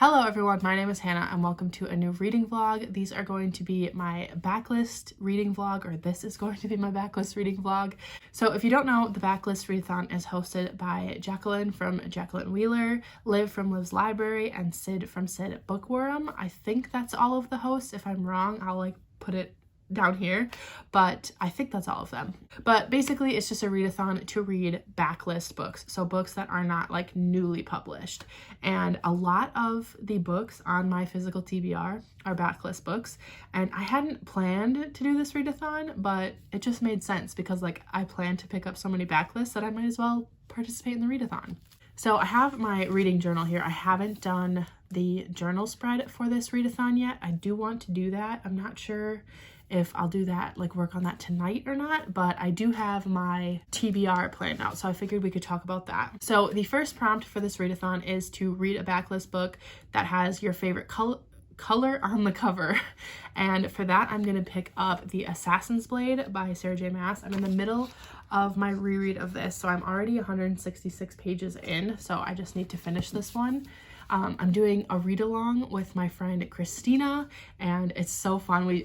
Hello everyone, my name is Hannah and welcome to a new reading vlog. These are going to be my backlist reading vlog, or this is going to be my backlist reading vlog. So if you don't know, the Backlist Readathon is hosted by Jacqueline from Jacqueline Wheeler, Liv from Liv's Library, and Sid from Sid Bookworm. I think that's all of the hosts. If I'm wrong, I'll put it down here, but I think that's all of them. But basically it's just a readathon to read backlist books, so books that are not newly published. And a lot of the books on my physical TBR are backlist books, and I hadn't planned to do this readathon, but it just made sense because I plan to pick up so many backlists that I might as well participate in the readathon. So I have my reading journal here. I haven't done the journal spread for this readathon yet. I do want to do that. I'm not sure if I'll do that, work on that tonight or not, but I do have my TBR planned out, so I figured we could talk about that. So the first prompt for this readathon is to read a backlist book that has your favorite color on the cover, and for that I'm going to pick up The Assassin's Blade by Sarah J. Maas. I'm in the middle of my reread of this, so I'm already 166 pages in, so I just need to finish this one. I'm doing a read-along with my friend Christina, and it's so fun. We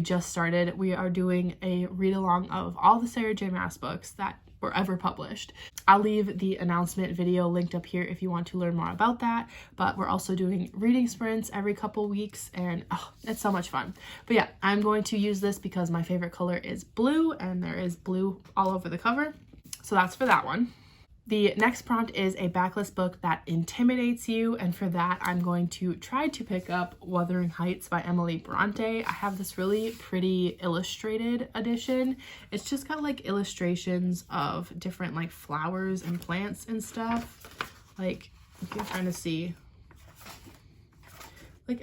just started. We are doing a read-along of all the Sarah J. Maas books that were ever published. I'll leave the announcement video linked up here if you want to learn more about that, but we're also doing reading sprints every couple weeks, and it's so much fun. But yeah, I'm going to use this because my favorite color is blue, and there is blue all over the cover, so that's for that one. The next prompt is a backlist book that intimidates you, and for that I'm going to try to pick up Wuthering Heights by Emily Bronte. I have this really pretty illustrated edition. It's just got illustrations of different flowers and plants and stuff. You can kind of see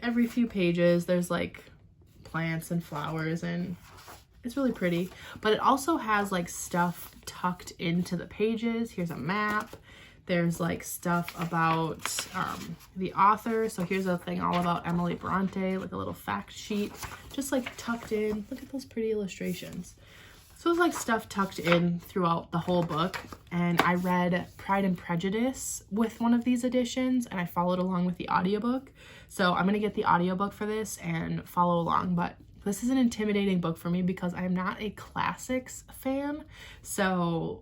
every few pages there's plants and flowers, and it's really pretty, but it also has stuff tucked into the pages. Here's a map. There's stuff about the author. So here's a thing all about Emily Bronte, a little fact sheet, just tucked in. Look at those pretty illustrations. So there's stuff tucked in throughout the whole book. And I read Pride and Prejudice with one of these editions, and I followed along with the audiobook. So I'm gonna get the audiobook for this and follow along, but this is an intimidating book for me because I am not a classics fan, so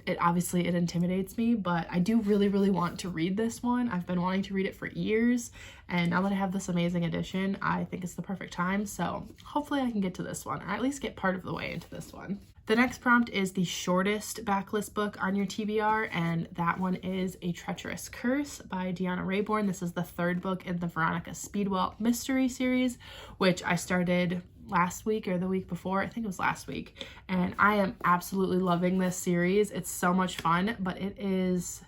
it intimidates me, but I do really want to read this one. I've been wanting to read it for years, and now that I have this amazing edition, I think it's the perfect time, so hopefully I can get to this one, or at least get part of the way into this one. The next prompt is the shortest backlist book on your TBR, and that one is A Treacherous Curse by Deanna Raybourn. This is the third book in the Veronica Speedwell mystery series, which I started last week or the week before. I think it was last week, and I am absolutely loving this series. It's so much fun, but it is,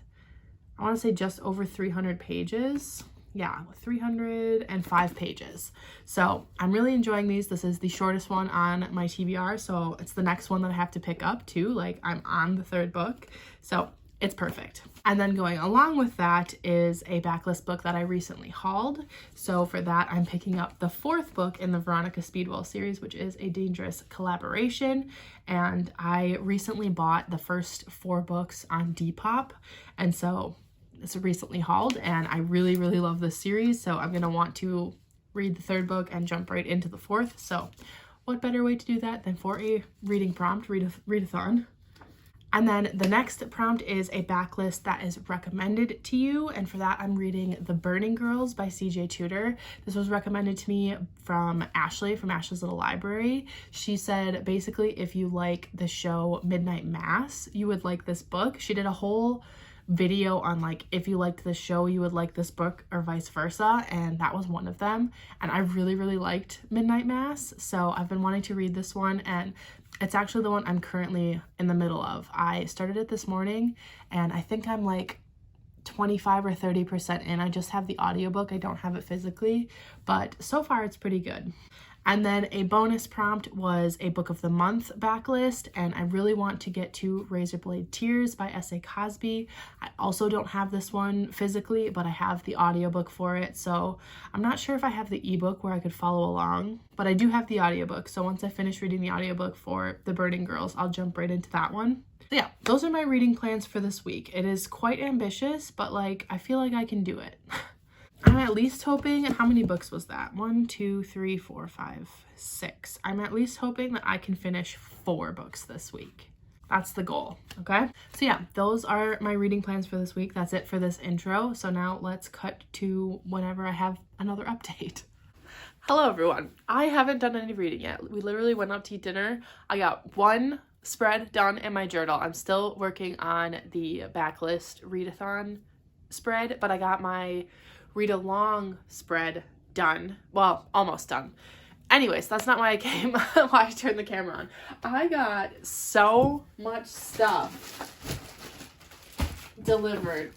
I want to say, just over 300 pages. Yeah, 305 pages. So I'm really enjoying these. This is the shortest one on my TBR, so it's the next one that I have to pick up too. I'm on the third book, so it's perfect. And then going along with that is a backlist book that I recently hauled. So for that, I'm picking up the fourth book in the Veronica Speedwell series, which is A Dangerous Collaboration. And I recently bought the first 4 books on Depop, and so it's recently hauled, and I really love this series, so I'm gonna want to read the third book and jump right into the fourth. So what better way to do that than for a reading prompt, readathon. And then the next prompt is a backlist that is recommended to you, and for that I'm reading The Burning Girls by CJ Tudor. This was recommended to me from Ashley from Ashley's Little Library. She said basically if you like the show Midnight Mass, you would like this book. She did a whole video on if you liked this show you would like this book, or vice versa, and that was one of them, and I really liked Midnight Mass, so I've been wanting to read this one, and it's actually the one I'm currently in the middle of. I started it this morning, and I think I'm 25 or 30% in. I just have the audiobook, I don't have it physically, but so far it's pretty good. And then a bonus prompt was a Book of the Month backlist, and I really want to get to Razorblade Tears by S.A. Cosby. I also don't have this one physically, but I have the audiobook for it, so I'm not sure if I have the ebook where I could follow along, but I do have the audiobook, so once I finish reading the audiobook for The Burning Girls, I'll jump right into that one. So yeah, those are my reading plans for this week. It is quite ambitious, but I feel like I can do it. I'm at least hoping, how many books was that? 1, 2, 3, 4, 5, 6. I'm at least hoping that I can finish 4 books this week. That's the goal, okay? So yeah, those are my reading plans for this week. That's it for this intro. So now let's cut to whenever I have another update. Hello everyone. I haven't done any reading yet. We literally went out to eat dinner. I got 1 spread done in my journal. I'm still working on the Backlist Readathon spread, but I got my read-along spread done. Well, almost done. Anyways, that's not why I came, why I turned the camera on. I got so much stuff delivered.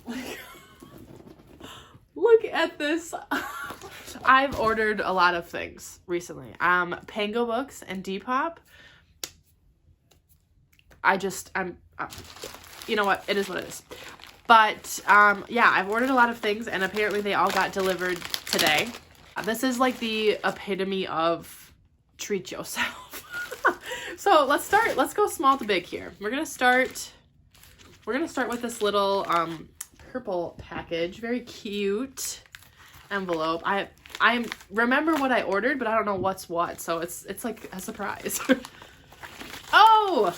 Look at this. I've ordered a lot of things recently. Pango Books and Depop. You know what? It is what it is. But, yeah, I've ordered a lot of things, and apparently they all got delivered today. This is like the epitome of treat yourself. So let's go small to big here. We're gonna start with this little purple package. Very cute envelope. I remember what I ordered, but I don't know what's what, so it's like a surprise. Oh!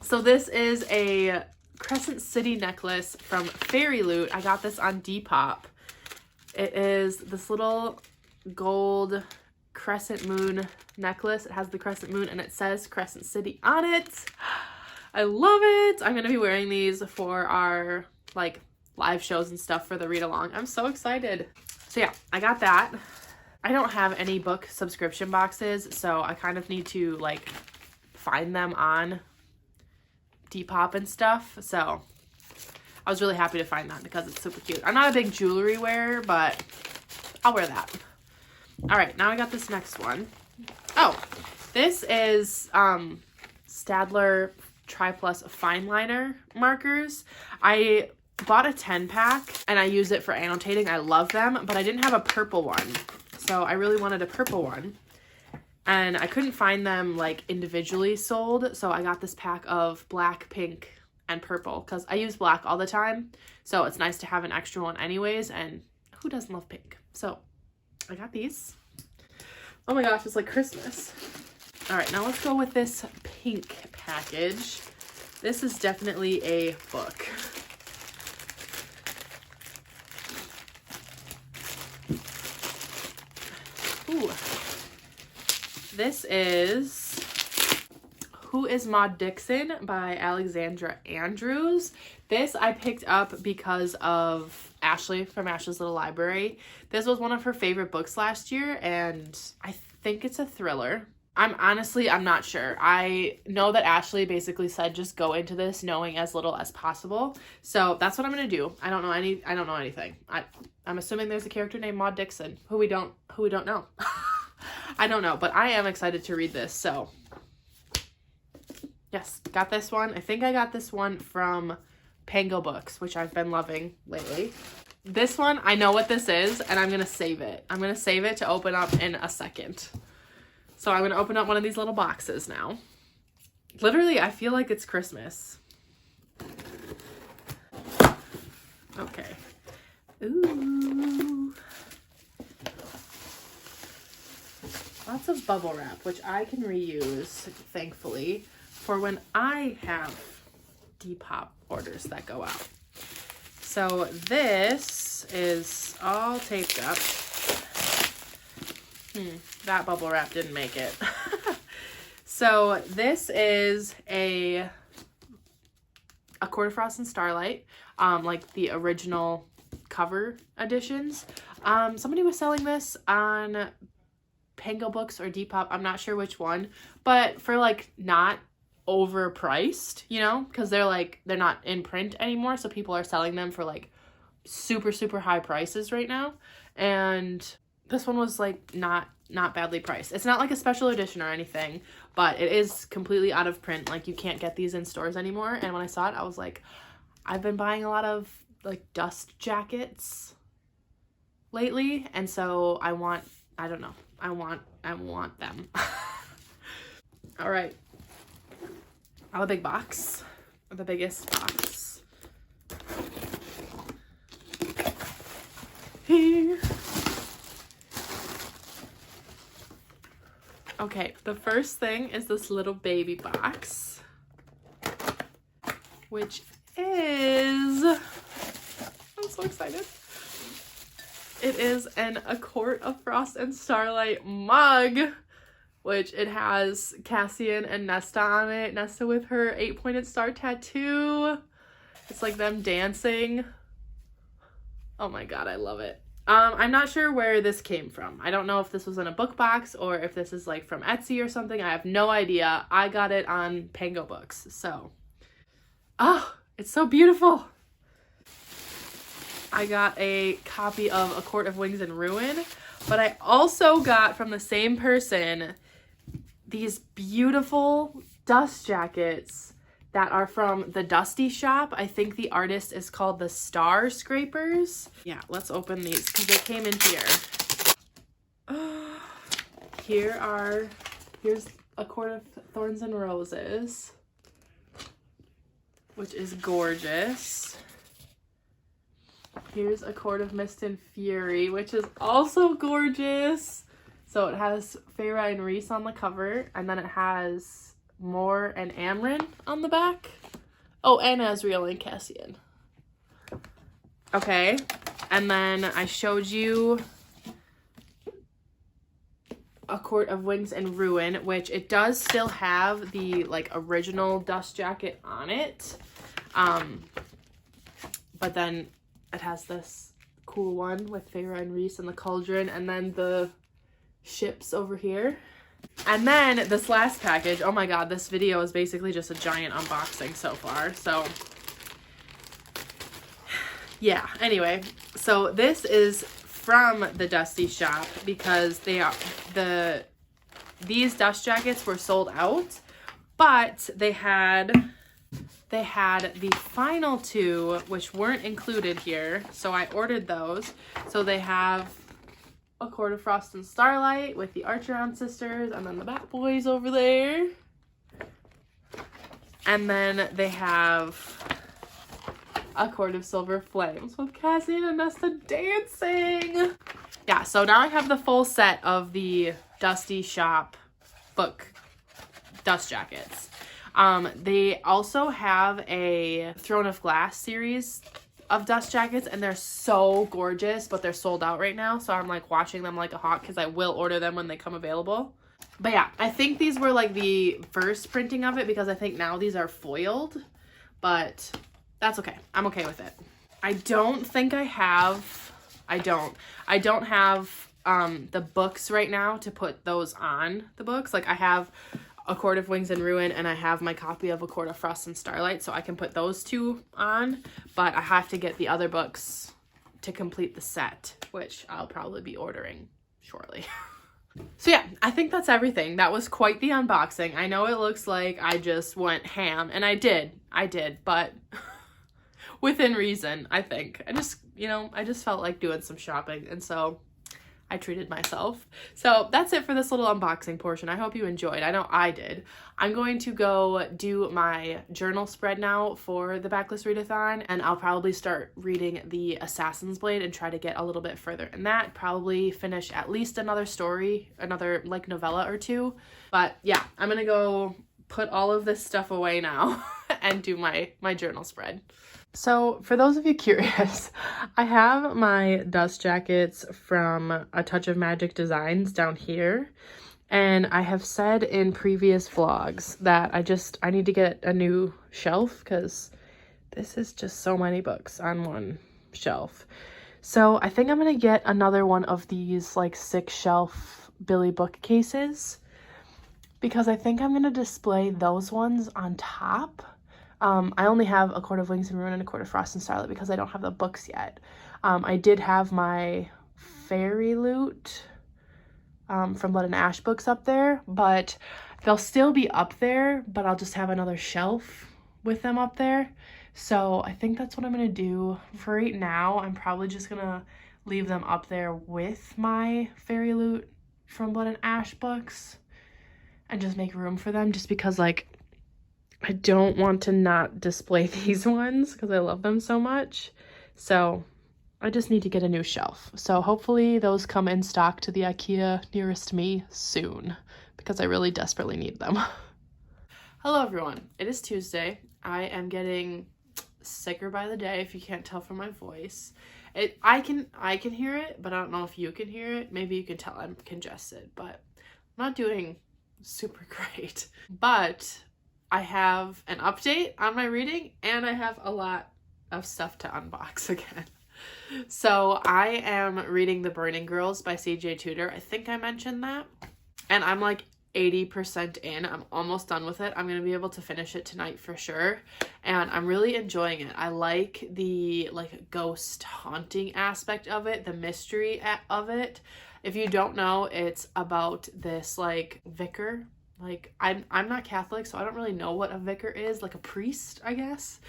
So this is a Crescent City necklace from Fairy Loot. I got this on Depop. It is this little gold crescent moon necklace. It has the crescent moon and it says Crescent City on it. I love it. I'm gonna be wearing these for our like live shows and stuff for the read along. I'm so excited. So yeah, I got that. I don't have any book subscription boxes, so I kind of need to like find them on Depop and stuff. So I was really happy to find that because it's super cute. I'm not a big jewelry wearer, but I'll wear that. All right, now I got this next one. Oh, this is Staedtler Tri-Plus Fine Liner markers. I bought a 10-pack and I use it for annotating. I love them, but I didn't have a purple one. So I really wanted a purple one. And I couldn't find them like individually sold. So I got this pack of black, pink, and purple because I use black all the time. So it's nice to have an extra one anyways. And who doesn't love pink? So I got these. Oh my gosh, it's like Christmas. All right, now let's go with this pink package. This is definitely a book. Ooh. This is Who is Maud Dixon by Alexandra Andrews. This I picked up because of Ashley from Ashley's Little Library. This was one of her favorite books last year, and I think it's a thriller. I'm not sure. I know that Ashley basically said just go into this knowing as little as possible. So that's what I'm gonna do. I don't know anything. I'm assuming there's a character named Maud Dixon who we don't know. I don't know, but I am excited to read this. So yes, got this one. I think I got this one from Pango Books, which I've been loving lately. This one, I know what this is, and I'm gonna save it. I'm gonna save it to open up in a second. So I'm gonna open up one of these little boxes now. Literally, I feel like it's Christmas. Okay. Ooh. Lots of bubble wrap, which I can reuse, thankfully, for when I have Depop orders that go out. So this is all taped up. That bubble wrap didn't make it. So this is a Quarter Frost and Starlight, like the original cover editions. Somebody was selling this on Pango Books or Depop, I'm not sure which one, but for like not overpriced, you know, because they're not in print anymore, so people are selling them for like super high prices right now. And this one was like not badly priced. It's not like a special edition or anything, but it is completely out of print. Like you can't get these in stores anymore. And when I saw it, I was like, I've been buying a lot of like dust jackets lately, and so I want them. All right. I have a big box, the biggest box. Here Okay, the first thing is this little baby box, which is, I'm so excited. It is A Court of Frost and Starlight mug, which it has Cassian and Nesta on it. Nesta with her 8-pointed star tattoo. It's like them dancing. Oh my god, I love it. I'm not sure where this came from. I don't know if this was in a book box or if this is like from Etsy or something. I have no idea. I got it on Pango Books, so. Oh, it's so beautiful. I got a copy of A Court of Wings and Ruin, but I also got from the same person these beautiful dust jackets that are from the Dusty shop. I think the artist is called the Star Scrapers. Yeah, let's open these because they came in here. Here's A Court of Thorns and Roses, which is gorgeous. Here's A Court of Mist and Fury, which is also gorgeous. So it has Feyre and Rhys on the cover, and then it has Mor and Amren on the back. Oh, and Asriel and Cassian. Okay, and then I showed you A Court of Wings and Ruin, which it does still have the like original dust jacket on it. But then it has this cool one with Feyre and Rhys and the cauldron, and then the ships over here. And then this last package, oh my god, this video is basically just a giant unboxing so far. So yeah, anyway, so this is from the Dusty shop because these dust jackets were sold out, but they had the final two, which weren't included here, so I ordered those. So they have A Court of Frost and Starlight with the Archeron sisters, and then the Bat Boys over there. And then they have A Court of Silver Flames with Cassian and Nesta dancing. Yeah, so now I have the full set of the Dusty shop book dust jackets. They also have a Throne of Glass series of dust jackets, and they're so gorgeous, but they're sold out right now, so I'm like watching them like a hawk because I will order them when they come available. But yeah, I think these were like the first printing of it because I think now these are foiled, but that's okay. I'm okay with it. I don't have the books right now to put those on the books. Like I have A Court of Wings and Ruin, and I have my copy of A Court of Frost and Starlight, so I can put those two on, but I have to get the other books to complete the set, which I'll probably be ordering shortly. So yeah, I think that's everything. That was quite the unboxing. I know it looks like I just went ham, and I did, but within reason, I think. I just felt like doing some shopping, and so I treated myself. So that's it for this little unboxing portion. I hope you enjoyed. I know I did. I'm going to go do my journal spread now for the Backlist Readathon, and I'll probably start reading the Assassin's Blade and try to get a little bit further in that. Probably finish at least another story, another like novella or two. But yeah, I'm gonna go put all of this stuff away now and do my journal spread. So for those of you curious, I have my dust jackets from A Touch of Magic Designs down here, and I have said in previous vlogs that I need to get a new shelf because this is just so many books on one shelf. So I think I'm gonna get another one of these like 6-shelf Billy bookcases because I think I'm gonna display those ones on top. I only have A Court of Wings and Ruin and A Court of Frost and Starlight because I don't have the books yet. I did have my Fairy Loot from Blood and Ash books up there, but they'll still be up there, but I'll just have another shelf with them up there. So I think that's what I'm going to do. For right now, I'm probably just going to leave them up there with my Fairy Loot from Blood and Ash books and just make room for them, just because like I don't want to not display these ones because I love them so much. So I just need to get a new shelf. So hopefully those come in stock to the IKEA nearest me soon because I really desperately need them. Hello everyone, it is Tuesday. I am getting sicker by the day, if you can't tell from my voice. I can hear it, but I don't know if you can hear it. Maybe you can tell I'm congested, but I'm not doing super great. But I have an update on my reading, and I have a lot of stuff to unbox again. So I am reading The Burning Girls by C.J. Tudor. I think I mentioned that. And I'm like 80% in. I'm almost done with it. I'm going to be able to finish it tonight for sure. And I'm really enjoying it. I like the ghost haunting aspect of it, the mystery of it. If you don't know, it's about this vicar. I'm not Catholic, so I don't really know what a vicar is, like a priest, I guess.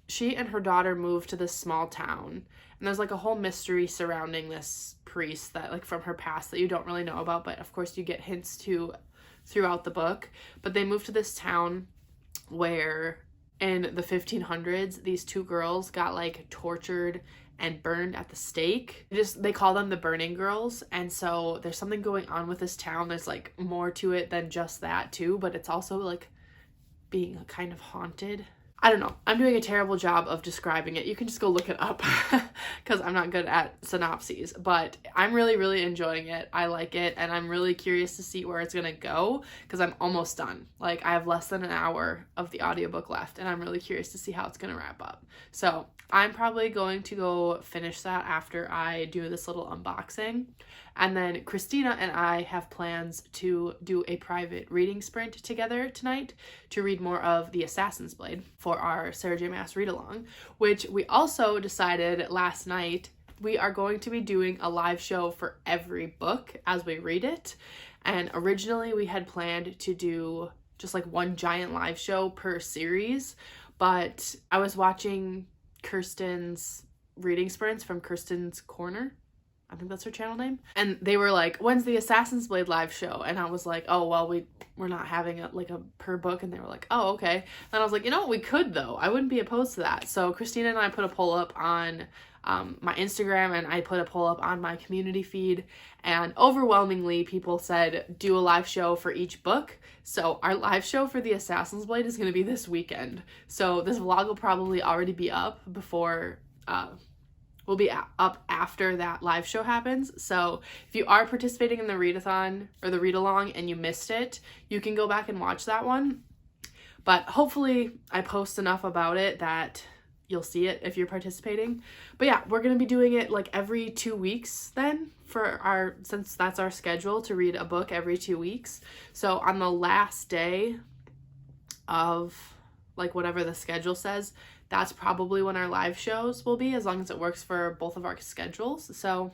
She and her daughter moved to this small town, and there's a whole mystery surrounding this priest that from her past that you don't really know about, but of course you get hints to throughout the book. But they moved to this town where in the 1500s these two girls got tortured and burned at the stake. They call them the Burning Girls, and so there's something going on with this town. There's more to it than just that too, but it's also being kind of haunted. I don't know. I'm doing a terrible job of describing it. You can just go look it up because I'm not good at synopses, but I'm really, really enjoying it. I like it, and I'm really curious to see where it's going to go because I'm almost done. I have less than an hour of the audiobook left, and I'm really curious to see how it's going to wrap up. So I'm probably going to go finish that after I do this little unboxing. And then Christina and I have plans to do a private reading sprint together tonight to read more of The Assassin's Blade for our Sarah J. Maas Read-along, which we also decided last night we are going to be doing a live show for every book as we read it. And originally we had planned to do just one giant live show per series, but I was watching Kirsten's reading sprints from Kirsten's Corner. I think that's her channel name. And they were like, when's the Assassin's Blade live show? And I was like, oh, well, we're not having a per book. And they were like, oh, okay. And I was like, you know what, we could though. I wouldn't be opposed to that. So Christina and I put a poll up on my Instagram, and I put a poll up on my community feed, and overwhelmingly people said do a live show for each book. So our live show for the Assassin's Blade is going to be this weekend. So this vlog will probably already be up before will be up after that live show happens. So if you are participating in the readathon or the read along and you missed it, you can go back and watch that one. But hopefully I post enough about it that you'll see it if you're participating. But yeah, we're going to be doing it every 2 weeks then since that's our schedule to read a book every 2 weeks. So on the last day of whatever the schedule says, that's probably when our live shows will be, as long as it works for both of our schedules. So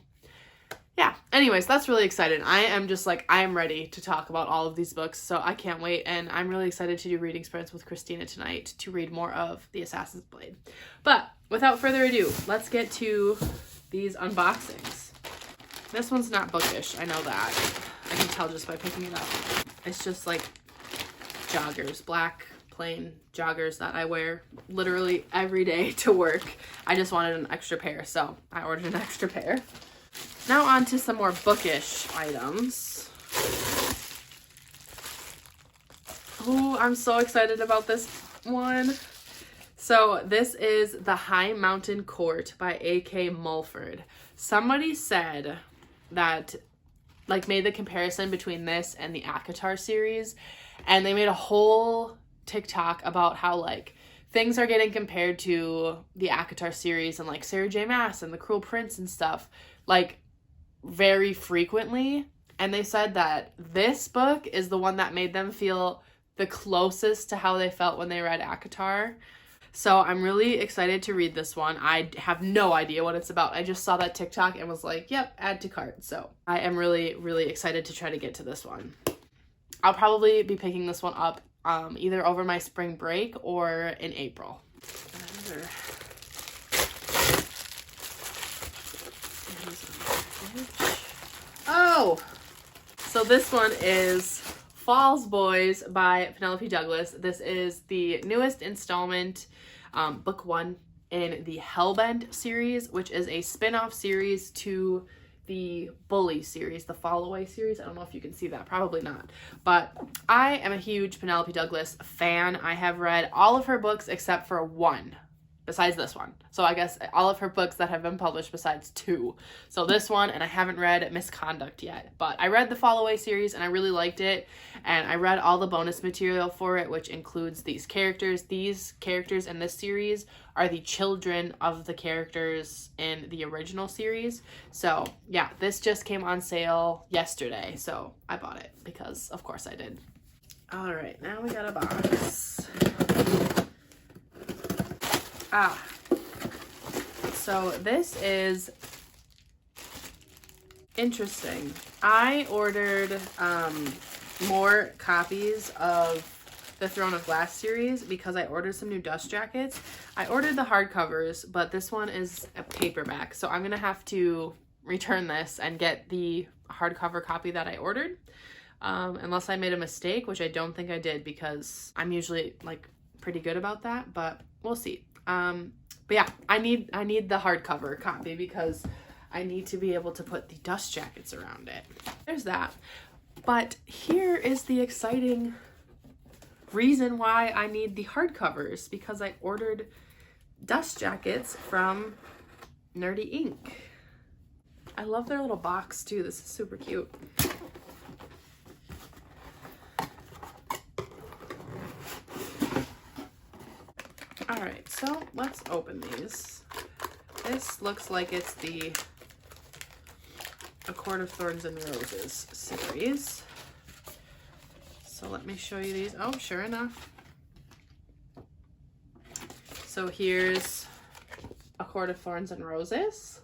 yeah, anyways, that's really exciting. I am just I am ready to talk about all of these books, so I can't wait. And I'm really excited to do reading sprints with Christina tonight to read more of The Assassin's Blade. But without further ado, let's get to these unboxings. This one's not bookish, I know that. I can tell just by picking it up. It's just joggers, black plain joggers that I wear literally every day to work. I just wanted an extra pair, so I ordered an extra pair. Now on to some more bookish items. Oh, I'm so excited about this one. So this is The High Mountain Court by A.K. Mulford. Somebody said that made the comparison between this and the ACOTAR series, and they made a whole TikTok about how things are getting compared to the ACOTAR series and Sarah J. Maas and The Cruel Prince and stuff very frequently. And they said that this book is the one that made them feel the closest to how they felt when they read ACOTAR. So I'm really excited to read this one. I have no idea what it's about. I just saw that TikTok and was like, yep, add to cart. So I am really, really excited to try to get to this one. I'll probably be picking this one up either over my spring break or in April. Oh, so this one is Falls Boys by Penelope Douglas. This is the newest installment, book one in the Hellbent series, which is a spin-off series to the Bully series, the Fall Away series. I don't know if you can see that, probably not. But I am a huge Penelope Douglas fan. I have read all of her books except for one, besides this one. So I guess all of her books that have been published besides two. So this one, and I haven't read Misconduct yet. But I read the Fall Away series and I really liked it. And I read all the bonus material for it, which includes these characters. These characters in this series are the children of the characters in the original series. So yeah, this just came on sale yesterday. So I bought it because of course I did. All right, now we got a box. So this is interesting. I ordered more copies of the Throne of Glass series because I ordered some new dust jackets. I ordered the hardcovers, but this one is a paperback, so I'm gonna have to return this and get the hardcover copy that I ordered, unless I made a mistake, which I don't think I did because I'm usually like pretty good about that, but we'll see. But yeah, I need the hardcover copy because I need to be able to put the dust jackets around it. There's that. But here is the exciting reason why I need the hardcovers, because I ordered dust jackets from Nerdy Ink. I love their little box too. This is super cute. All right, so let's open these. This looks like it's the A Court of Thorns and Roses series. So let me show you these. Oh, sure enough. So here's A Court of Thorns and Roses.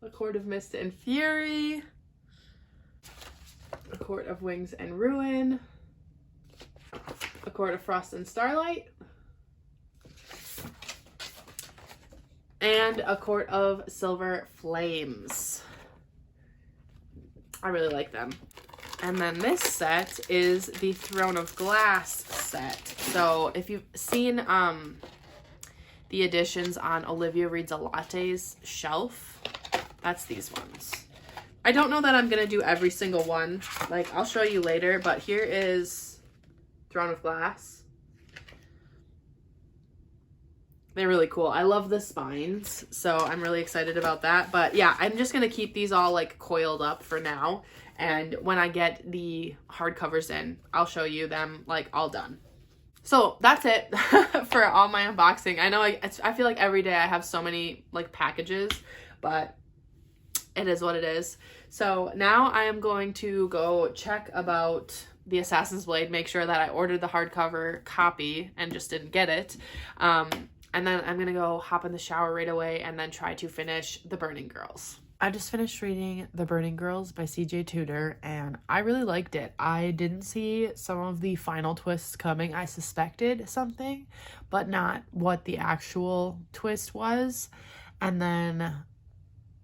A Court of Mist and Fury. A Court of Wings and Ruin. A Court of Frost and Starlight. And A Court of Silver Flames. I really like them. And then this set is the Throne of Glass set. So if you've seen the editions on Olivia Reads a Latte's shelf, that's these ones. I don't know that I'm gonna do every single one. Like, I'll show you later, but here is Throne of Glass. They're really cool. I love the spines, so I'm really excited about that. But yeah, I'm just gonna keep these all like coiled up for now, and when I get the hardcovers in, I'll show you them like all done. So that's it for all my unboxing. I know I feel like every day I have so many like packages, but it is what it is. So now I am going to go check about the Assassin's Blade, make sure that I ordered the hardcover copy and just didn't get it. And then I'm gonna go hop in the shower right away and then try to finish The Burning Girls. I just finished reading The Burning Girls by CJ Tudor and I really liked it. I didn't see some of the final twists coming. I suspected something, but not what the actual twist was. And then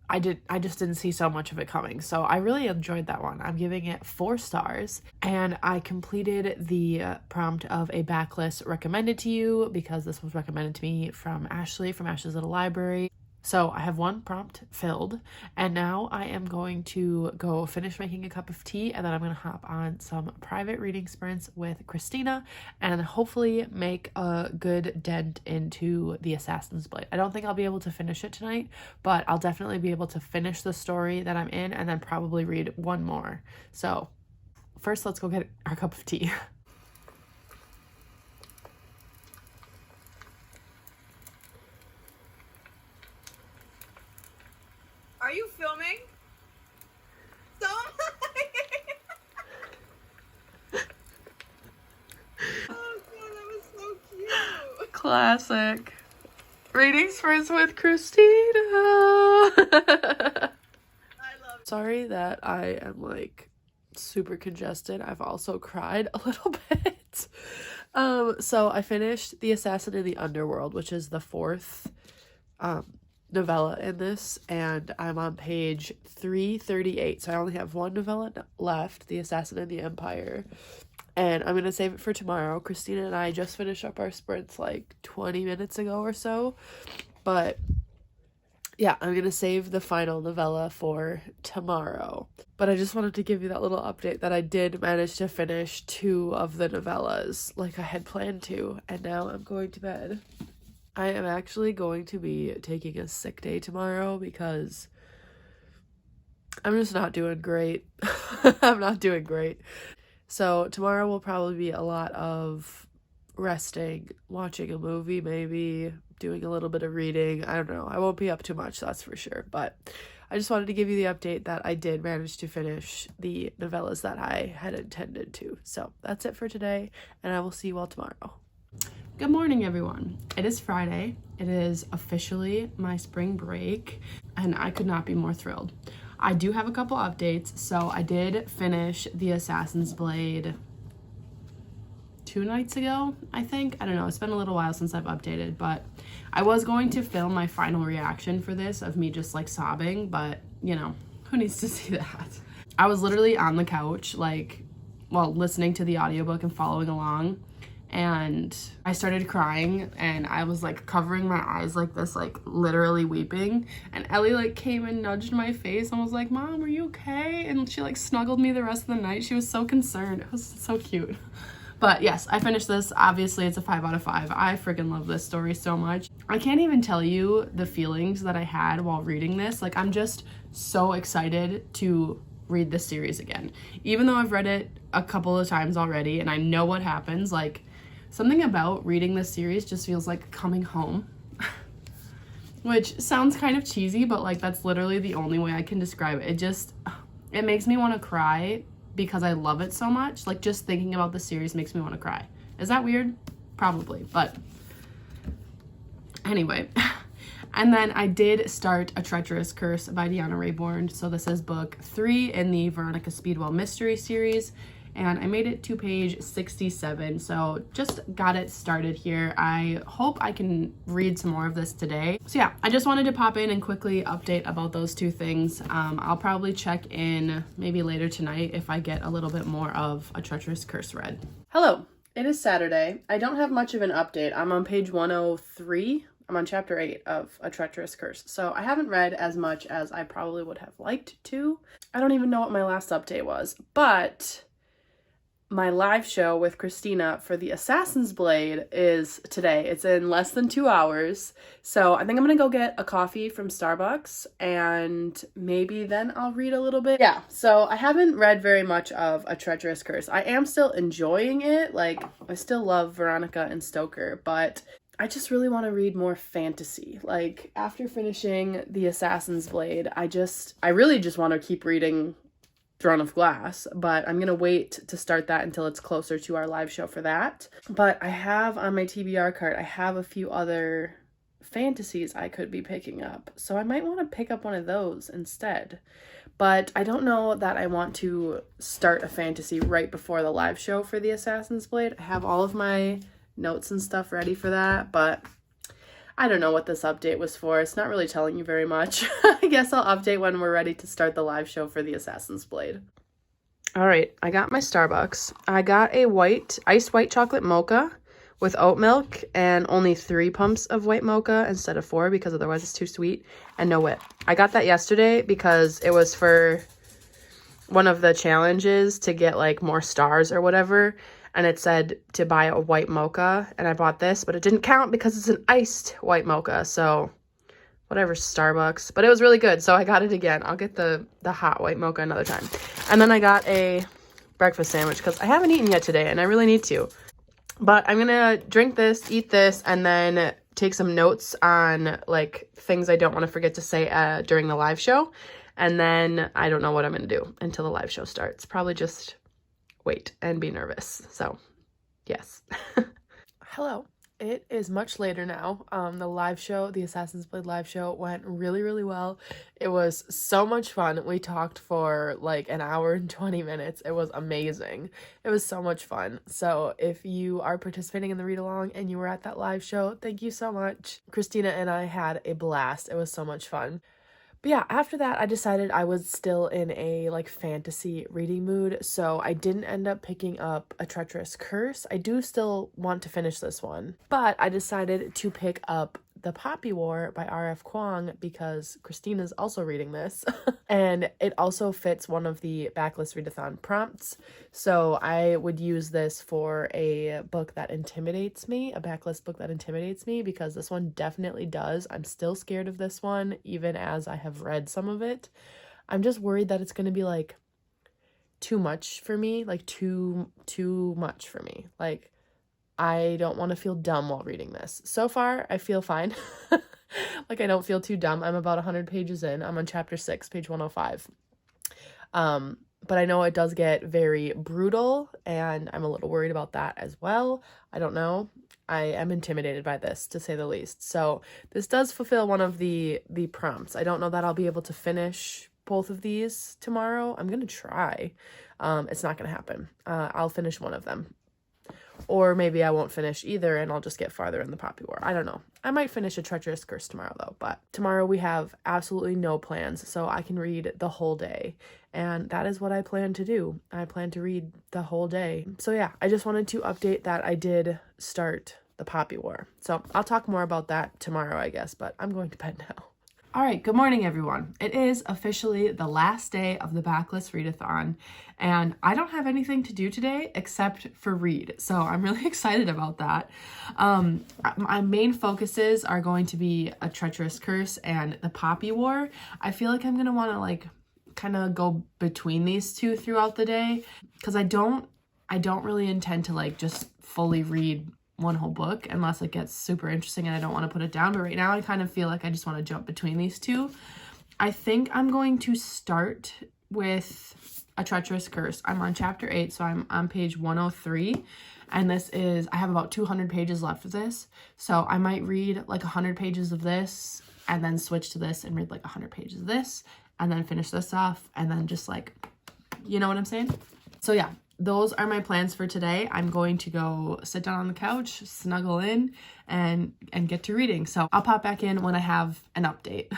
I just didn't see so much of it coming. So I really enjoyed that one. I'm giving it 4 stars. And I completed the prompt of a backlist recommended to you because this was recommended to me from Ashley, from Ashley's Little Library. So I have 1 prompt filled, and now I am going to go finish making a cup of tea, and then I'm going to hop on some private reading sprints with Christina and hopefully make a good dent into the Assassin's Blade. I don't think I'll be able to finish it tonight, but I'll definitely be able to finish the story that I'm in and then probably read 1 more. So first, let's go get our cup of tea. Are you filming? So oh god, that was so cute. Classic. Reading sprints with Christina. I love it. Sorry that I am like super congested. I've also cried a little bit. So I finished The Assassin in the Underworld, which is the 4th novella in this, and I'm on page 338, so I only have 1 novella left, The Assassin in the Empire, and I'm gonna save it for tomorrow. Christina and I just finished up our sprints like 20 minutes ago or so, but yeah, I'm gonna save the final novella for tomorrow. But I just wanted to give you that little update that I did manage to finish 2 of the novellas like I had planned to, and now I'm going to bed. I am actually going to be taking a sick day tomorrow because I'm just not doing great. I'm not doing great. So tomorrow will probably be a lot of resting, watching a movie maybe, doing a little bit of reading. I don't know. I won't be up too much, that's for sure. But I just wanted to give you the update that I did manage to finish the novellas that I had intended to. So that's it for today, and I will see you all tomorrow. Good morning, everyone. It is Friday. It is officially my spring break, and I could not be more thrilled. I do have a couple updates. So I did finish the Assassin's Blade 2 nights ago, I think. I don't know. It's been a little while since I've updated, but I was going to film my final reaction for this of me just like sobbing, but you know, who needs to see that? I was literally on the couch, like, while listening to the audiobook and following along, and I started crying, and I was like covering my eyes like this, like literally weeping, and Ellie like came and nudged my face and was like, "Mom, are you okay?" And she like snuggled me the rest of the night. She was so concerned. It was so cute. But yes, I finished this. Obviously, it's a 5 out of 5. I freaking love this story so much. I can't even tell you the feelings that I had while reading this. Like, I'm just so excited to read this series again. Even though I've read it a couple of times already and I know what happens, like, something about reading this series just feels like coming home. Which sounds kind of cheesy, but like that's literally the only way I can describe it. It makes me want to cry because I love it so much. Like, just thinking about the series makes me want to cry. Is that weird? Probably, but anyway. And then I did start A Treacherous Curse by Deanna Raybourn. So this is book 3 in the Veronica Speedwell mystery series, and I made it to page 67. So just got it started here. I hope I can read some more of this today. So yeah, I just wanted to pop in and quickly update about those 2 things. I'll probably check in maybe later tonight if I get a little bit more of A Treacherous Curse read. Hello, it is Saturday. I don't have much of an update. I'm on page 103. I'm on chapter 8 of A Treacherous Curse. So I haven't read as much as I probably would have liked to. I don't even know what my last update was, but my live show with Christina for the Assassin's Blade is today. It's in less than 2 hours. So I think I'm gonna go get a coffee from Starbucks and maybe then I'll read a little bit. Yeah, so I haven't read very much of A Treacherous Curse. I am still enjoying it. Like, I still love Veronica and Stoker, but I just really want to read more fantasy. Like, after finishing the Assassin's Blade, I really just want to keep reading Throne of Glass, but I'm gonna wait to start that until it's closer to our live show for that. But I have on my TBR card, I have a few other fantasies I could be picking up, so I might want to pick up one of those instead. But I don't know that I want to start a fantasy right before the live show for the Assassin's Blade. I have all of my notes and stuff ready for that, but I don't know what this update was for. It's not really telling you very much. I guess I'll update when we're ready to start the live show for the Assassin's Blade. All right, I got my Starbucks. I got a iced white chocolate mocha with oat milk and only 3 pumps of white mocha instead of 4 because otherwise it's too sweet, and no whip. I got that yesterday because it was for one of the challenges to get like more stars or whatever. And it said to buy a white mocha, and I bought this, but it didn't count because it's an iced white mocha, so whatever, Starbucks. But it was really good, so I got it again. I'll get the hot white mocha another time. And then I got a breakfast sandwich because I haven't eaten yet today, and I really need to. But I'm gonna drink this, eat this, and then take some notes on like things I don't want to forget to say during the live show. And then I don't know what I'm gonna do until the live show starts. Probably just wait and be nervous. So yes. Hello. It is much later now. The live show, the Assassin's Blade live show, went really, really well. It was so much fun. We talked for like an hour and 20 minutes. It was amazing. It was so much fun. So if you are participating in the read-along and you were at that live show, thank you so much. Christina and I had a blast. It was so much fun. But yeah, after that, I decided I was still in a like fantasy reading mood, so I didn't end up picking up A Treacherous Curse. I do still want to finish this one, but I decided to pick up The Poppy War by R.F. Kuang because Christina's also reading this. And it also fits one of the Backlist Readathon prompts. So I would use this for a book that intimidates me, a backlist book that intimidates me, because this one definitely does. I'm still scared of this one, even as I have read some of it. I'm just worried that it's going to be like too much for me, like too much for me. Like, I don't want to feel dumb while reading this. So far, I feel fine. Like, I don't feel too dumb. I'm about 100 pages in. I'm on chapter 6, page 105. But I know it does get very brutal, and I'm a little worried about that as well. I don't know. I am intimidated by this, to say the least. So this does fulfill one of the prompts. I don't know that I'll be able to finish both of these tomorrow. I'm going to try. It's not going to happen. I'll finish one of them. Or maybe I won't finish either and I'll just get farther in the Poppy War. I don't know. I might finish A Treacherous Curse tomorrow though. But tomorrow we have absolutely no plans, so I can read the whole day. And that is what I plan to do. I plan to read the whole day. So yeah, I just wanted to update that I did start the Poppy War. So I'll talk more about that tomorrow, I guess. But I'm going to bed now. All right, good morning, everyone. It is officially the last day of the Backlist Readathon, and I don't have anything to do today except for read, so I'm really excited about that. My main focuses are going to be A Treacherous Curse and the Poppy War. I feel like I'm going to want to like kind of go between these two throughout the day, because I don't really intend to like just fully read one whole book unless it gets super interesting and I don't want to put it down. But right now I kind of feel like I just want to jump between these two. I think I'm going to start with A Treacherous Curse. I'm on chapter 8, so I'm on page 103. And this is, I have about 200 pages left of this. So I might read like 100 pages of this and then switch to this and read like 100 pages of this and then finish this off and then just like, you know what I'm saying? So yeah. Those are my plans for today. I'm going to go sit down on the couch, snuggle in, and get to reading. So I'll pop back in when I have an update.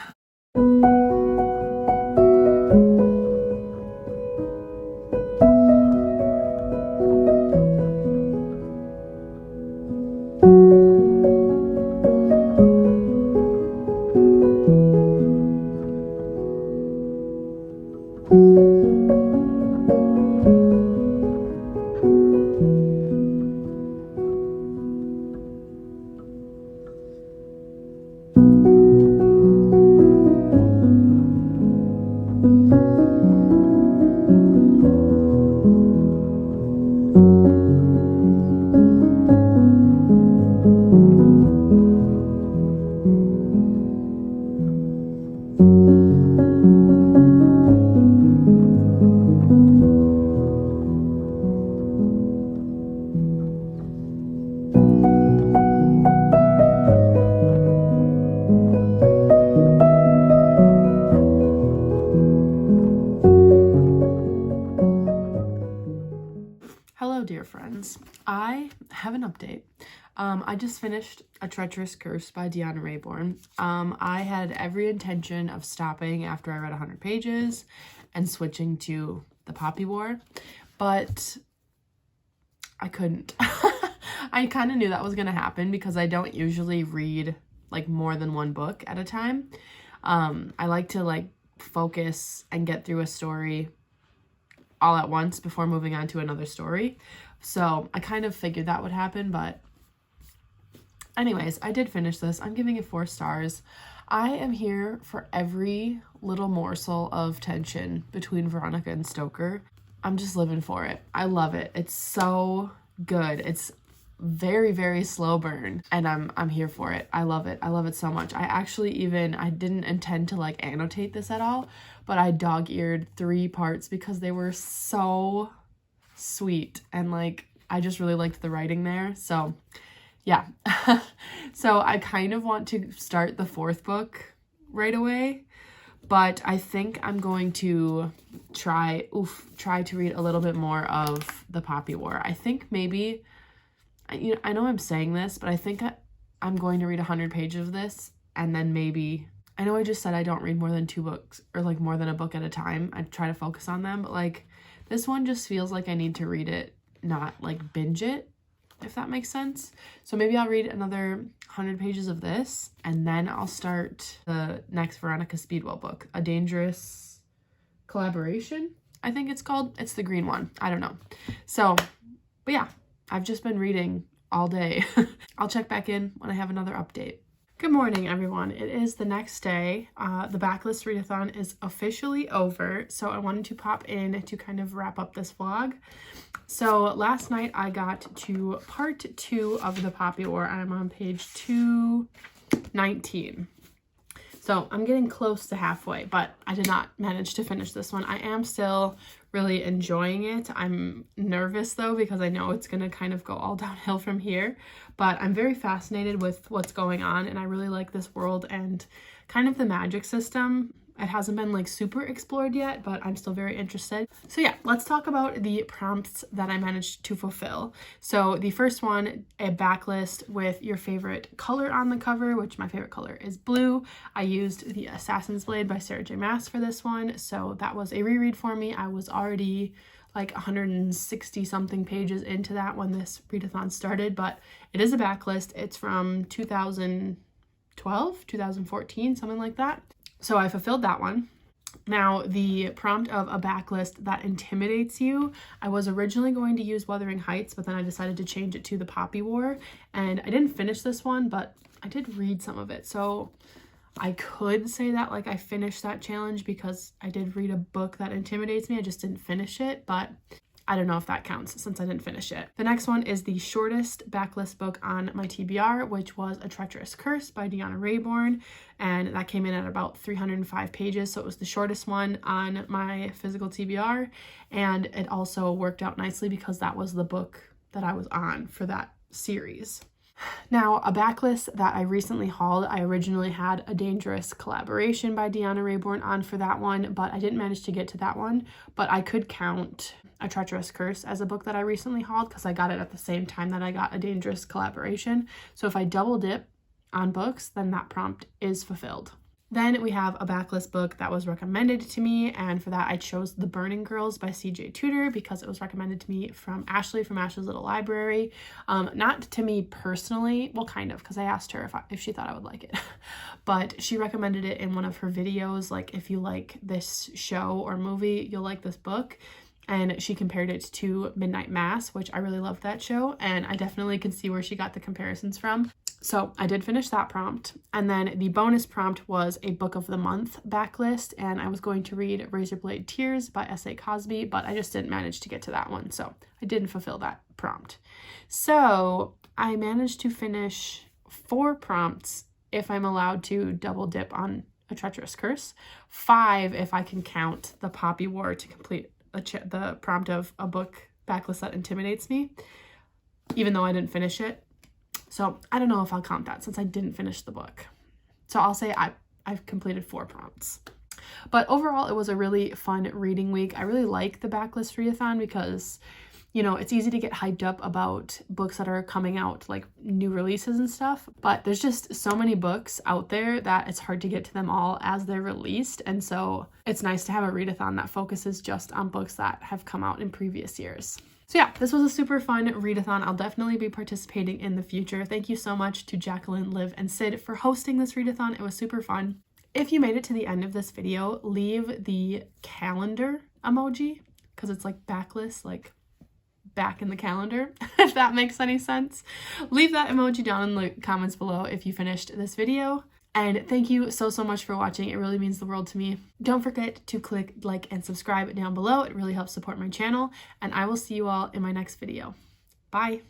Hello, dear friends. I have an update. I just finished A Treacherous Curse by Deanna Raybourn. I had every intention of stopping after I read 100 pages and switching to the Poppy War, but I couldn't. I kind of knew that was going to happen because I don't usually read like more than one book at a time. I like to like focus and get through a story all at once before moving on to another story. So I kind of figured that would happen, but anyways, I did finish this. I'm giving it 4 stars. I am here for every little morsel of tension between Veronica and Stoker. I'm just living for it. I love it. It's so good. It's very, very slow burn, and I'm here for it. I love it. I love it so much. I didn't intend to like annotate this at all, but I dog-eared 3 parts because they were so sweet, and like I just really liked the writing there. So yeah. So I kind of want to start the 4th book right away, but I think I'm going to try to read a little bit more of the Poppy War. I think maybe, I know I'm saying this, but I think I'm going to read 100 pages of this, and then maybe, I know I just said I don't read more than 2 books, or like more than a book at a time. I try to focus on them, but like this one just feels like I need to read it, not like binge it. if that makes sense. So maybe I'll read another 100 pages of this, and then I'll start the next Veronica Speedwell book, A Dangerous Collaboration, I think it's called. It's the green one. I don't know. So, but yeah, I've just been reading all day. I'll check back in when I have another update. Good morning, everyone. It is the next day. The Backlist Readathon is officially over, so I wanted to pop in to kind of wrap up this vlog. So last night I got to part 2 of the Poppy War. I'm on page 219. So I'm getting close to halfway, but I did not manage to finish this one. I am still really enjoying it. I'm nervous though, because I know it's going to kind of go all downhill from here, but I'm very fascinated with what's going on, and I really like this world and kind of the magic system. It hasn't been like super explored yet, but I'm still very interested. So yeah, let's talk about the prompts that I managed to fulfill. So the first one, a backlist with your favorite color on the cover, which my favorite color is blue. I used the Assassin's Blade by Sarah J. Maas for this one. So that was a reread for me. I was already like 160 something pages into that when this readathon started, but it is a backlist. It's from 2012, 2014, something like that. So I fulfilled that one. Now, the prompt of a backlist that intimidates you, I was originally going to use Wuthering Heights, but then I decided to change it to the Poppy War, and I didn't finish this one, but I did read some of it. So I could say that like I finished that challenge because I did read a book that intimidates me. I just didn't finish it, but I don't know if that counts since I didn't finish it. The next one is the shortest backlist book on my TBR, which was A Treacherous Curse by Deanna Raybourn, and that came in at about 305 pages, so it was the shortest one on my physical TBR, and it also worked out nicely because that was the book that I was on for that series. Now, a backlist that I recently hauled, I originally had A Dangerous Collaboration by Deanna Raybourn on for that one, but I didn't manage to get to that one. But I could count A Treacherous Curse as a book that I recently hauled because I got it at the same time that I got A Dangerous Collaboration. So if I double dip on books, then that prompt is fulfilled. Then we have a backlist book that was recommended to me, and for that I chose The Burning Girls by CJ Tudor because it was recommended to me from Ashley from Ashley's Little Library. Not to me personally, well kind of, because I asked her if she thought I would like it, but she recommended it in one of her videos, like if you like this show or movie, you'll like this book. And she compared it to Midnight Mass, which I really loved that show, and I definitely could see where she got the comparisons from. So I did finish that prompt. And then the bonus prompt was a Book of the Month backlist, and I was going to read Razorblade Tears by S.A. Cosby, but I just didn't manage to get to that one, so I didn't fulfill that prompt. So I managed to finish 4 prompts if I'm allowed to double dip on A Treacherous Curse, 5 if I can count the Poppy War to complete the prompt of a book backlist that intimidates me, even though I didn't finish it. So I don't know if I'll count that since I didn't finish the book. So I'll say I've completed 4 prompts. But overall, it was a really fun reading week. I really like the Backlist Readathon because, you know, it's easy to get hyped up about books that are coming out, like new releases and stuff. But there's just so many books out there that it's hard to get to them all as they're released. And so it's nice to have a readathon that focuses just on books that have come out in previous years. So yeah, this was a super fun readathon. I'll definitely be participating in the future. Thank you so much to Jacqueline, Liv, and Sid for hosting this readathon. It was super fun. If you made it to the end of this video, leave the calendar emoji because it's like backlist, like back in the calendar, if that makes any sense. Leave that emoji down in the comments below if you finished this video. And thank you so much for watching. It really means the world to me. Don't forget to click like and subscribe down below. It really helps support my channel. And I will see you all in my next video. Bye.